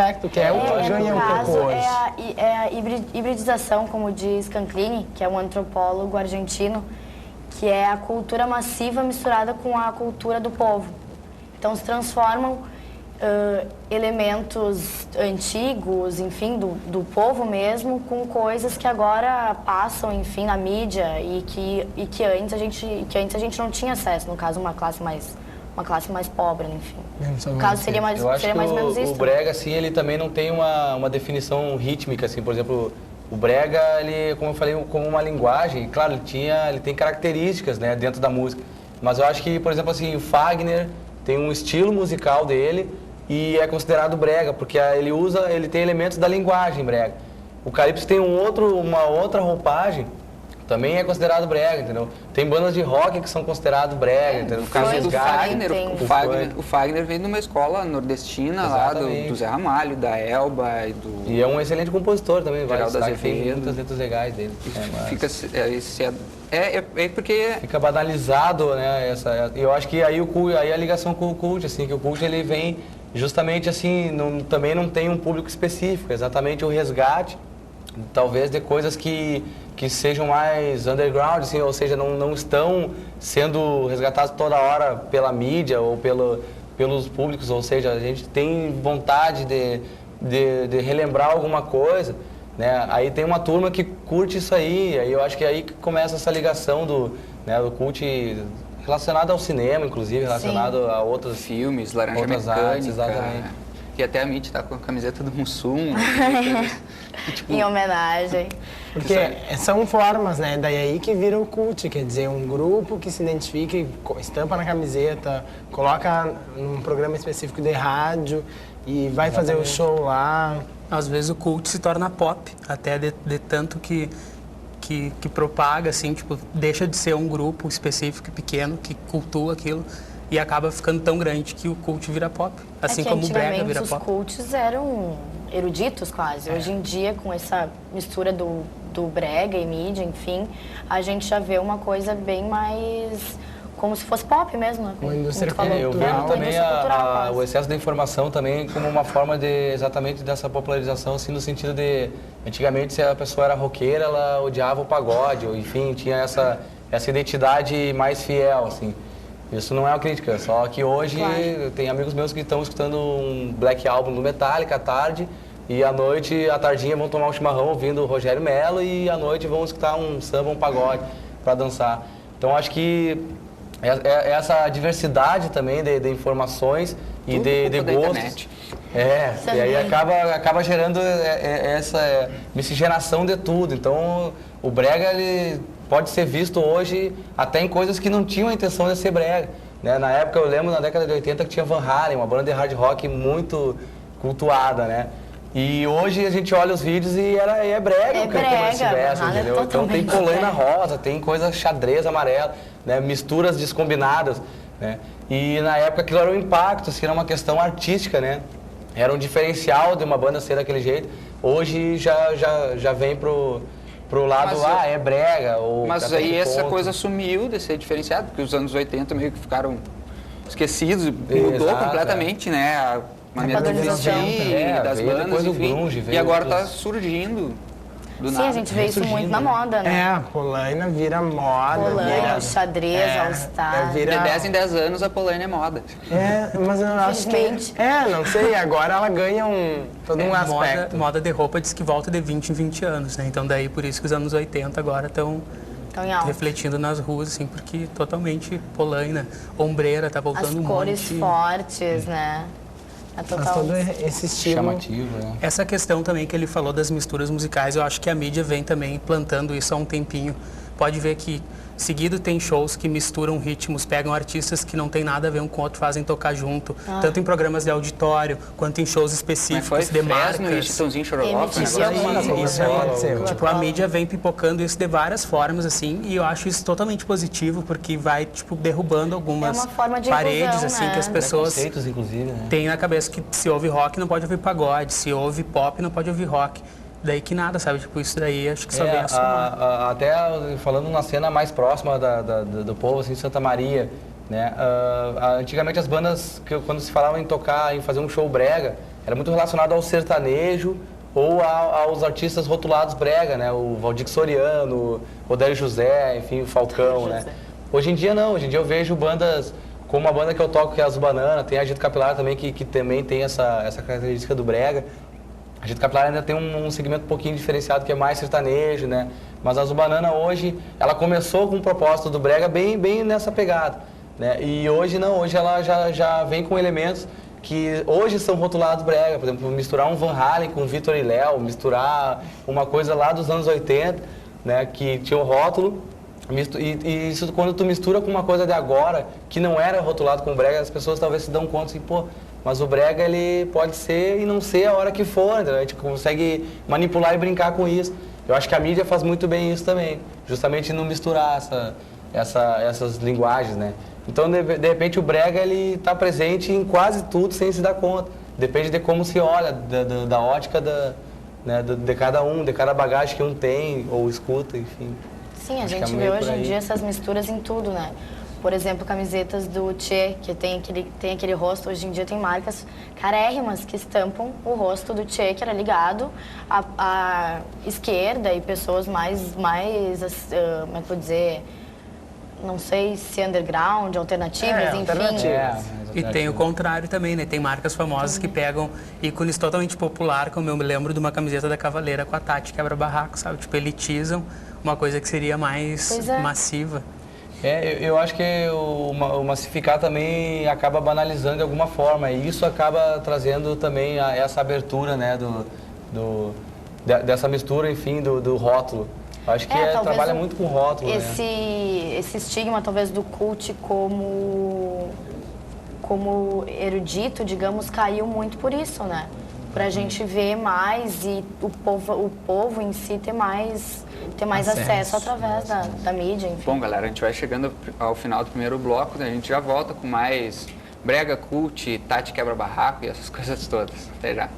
aspecto, que é o que ganha um pouco hoje. É a hibridização, como diz Canclini, que é um antropólogo argentino, que é a cultura massiva misturada com a cultura do povo. Então se transformam elementos antigos, enfim, do povo mesmo, com coisas que agora passam, enfim, na mídia e que antes a gente não tinha acesso, no caso uma classe mais pobre, enfim. No caso seria mais ou menos isso. O brega, assim, ele também não tem uma definição rítmica, assim, por exemplo, o brega, ele, como eu falei, como uma linguagem, claro, ele tem características, né, dentro da música, mas eu acho que, por exemplo, assim, o Fagner tem um estilo musical dele e é considerado brega, porque ele tem elementos da linguagem brega. O Calypso tem uma outra roupagem, também é considerado brega, entendeu? Tem bandas de rock que são consideradas brega, entendeu? No caso do Fagner, o Fagner vem de uma escola nordestina. Exatamente. Lá do Zé Ramalho, da Elba e do... E é um excelente compositor também, Geraldo Azevedo. Tem muitas letras legais dele. Porque... Fica banalizado, né? Eu acho que aí a ligação com o cult, assim, que o cult ele vem justamente assim, também não tem um público específico, exatamente o resgate, talvez de coisas que sejam mais underground, assim, ou seja, não estão sendo resgatadas toda hora pela mídia ou pelos públicos, ou seja, a gente tem vontade de relembrar alguma coisa, né? Aí tem uma turma que curte isso aí eu acho que aí que começa essa ligação do cult relacionado ao cinema, inclusive, relacionado a outros filmes, Laranja Mecânica, artes, exatamente. Que até a Mitty tá com a camiseta do Mussum. Né? Tipo, em homenagem. Porque são formas, né? Daí aí que vira o cult, quer dizer, um grupo que se identifica, estampa na camiseta, coloca num programa específico de rádio e vai fazer o show lá. Às vezes o cult se torna pop, até de tanto que propaga, assim, tipo, deixa de ser um grupo específico e pequeno que cultua aquilo e acaba ficando tão grande que o cult vira pop, assim como o brega vira pop. Os cults eram eruditos quase. Hoje em dia, com essa mistura do brega e mídia, enfim, a gente já vê uma coisa bem mais como se fosse pop mesmo, né? Uma indústria Eu vejo também o excesso de informação também como uma forma exatamente dessa popularização, assim, no sentido de, antigamente, se a pessoa era roqueira, ela odiava o pagode, ou enfim, tinha essa identidade mais fiel, assim. Isso não é uma crítica, só que hoje tem amigos meus que estão escutando um Black Album do Metallica à tarde e à noite, à tardinha, vão tomar um chimarrão ouvindo o Rogério Mello e à noite vão escutar um samba, um pagode para dançar. Então acho que essa diversidade também de informações e de gostos. E aí acaba gerando essa miscigenação de tudo. Então o brega ele pode ser visto hoje até em coisas que não tinham a intenção de ser brega, né? Na época, eu lembro, na década de 80, que tinha Van Halen, uma banda de hard rock muito cultuada, né? E hoje a gente olha os vídeos e é brega, como eles se vestem, entendeu? Então tem polaina rosa, tem coisa xadrez amarela, né? Misturas descombinadas, né? E na época aquilo era um impacto, assim, era uma questão artística, né? Era um diferencial de uma banda ser daquele jeito. Hoje já vem pro lado, é brega. Mas aí essa coisa sumiu de ser diferenciado, porque os anos 80 meio que ficaram esquecidos, mudou completamente, né? A maneira de vestir das bandas, enfim. E agora está surgindo do nada. Sim, a gente vê isso muito na moda, né? A polaina vira moda. Polaina, xadrez, all-star. De 10 em 10 anos a polaina é moda. Mas eu acho que... não sei, agora ela ganha todo um aspecto. Moda de roupa diz que volta de 20 em 20 anos, né? Então daí por isso que os anos 80 agora estão refletindo nas ruas, assim, porque totalmente polaina, ombreira, tá voltando um monte. As cores fortes, né? Mas todo esse estilo chamativo, né? Essa questão também que ele falou das misturas musicais, eu acho que a mídia vem também plantando isso há um tempinho. Pode ver que seguido tem shows que misturam ritmos, pegam artistas que não tem nada a ver um com o outro, fazem tocar junto, tanto em programas de auditório, quanto em shows específicos de marcas. Tipo, a mídia vem pipocando isso de várias formas, assim, e eu acho isso totalmente positivo, porque vai, tipo, derrubando algumas paredes, assim, que as pessoas inclusive, né? têm na cabeça que se ouve rock não pode ouvir pagode, se ouve pop não pode ouvir rock. Daí que nada, sabe? Tipo, isso daí acho que só vem a somar. Até falando na cena mais próxima do povo, assim, Santa Maria, né? Antigamente as bandas, quando se falava em tocar, em fazer um show brega, era muito relacionado ao sertanejo ou aos artistas rotulados brega, né? O Valdir Soriano, o Odélio José, enfim, o Falcão, né? Hoje em dia não, hoje em dia eu vejo bandas, como a banda que eu toco, que é Azul Banana, tem a Agito Capilar também, que também tem essa característica do brega. A Agito Capilar ainda tem um segmento um pouquinho diferenciado, que é mais sertanejo, né? Mas a Azul Banana hoje, ela começou com um propósito do brega bem nessa pegada, né? E hoje não, hoje ela já vem com elementos que hoje são rotulados brega, por exemplo, misturar um Van Halen com Vitor e Léo, misturar uma coisa lá dos anos 80, né, que tinha o rótulo, e isso quando tu mistura com uma coisa de agora, que não era rotulado com brega, as pessoas talvez se dão conta assim, pô, mas o brega ele pode ser e não ser a hora que for, entendeu? A gente consegue manipular e brincar com isso. Eu acho que a mídia faz muito bem isso também, justamente não misturar essas linguagens, né? Então, de repente, o brega ele está presente em quase tudo sem se dar conta. Depende de como se olha, da ótica de cada um, de cada bagagem que um tem ou escuta, enfim. Sim, a gente vê hoje em dia essas misturas em tudo, né? Por exemplo, camisetas do Tchê, que tem aquele rosto. Hoje em dia tem marcas carérrimas que estampam o rosto do Tchê, que era ligado à esquerda, e pessoas mais como é que eu vou dizer... não sei se underground, alternativas, enfim. E tem o contrário também, né? Tem marcas famosas que pegam ícones totalmente popular, como eu me lembro de uma camiseta da Cavaleira com a Tati Quebra-Barraco, sabe? Tipo, elitizam uma coisa que seria mais massiva. Eu acho que o massificar também acaba banalizando de alguma forma, e isso acaba trazendo também essa abertura, né? Dessa mistura, enfim, do rótulo. Acho que trabalha muito com rótulo, esse estigma, talvez, do cult como erudito, digamos, caiu muito por isso, né? Pra gente ver mais e o povo em si ter mais acesso através da mídia, enfim. Bom, galera, a gente vai chegando ao final do primeiro bloco, né? A gente já volta com mais brega, cult, Tati Quebra-Barraco e essas coisas todas. Até já.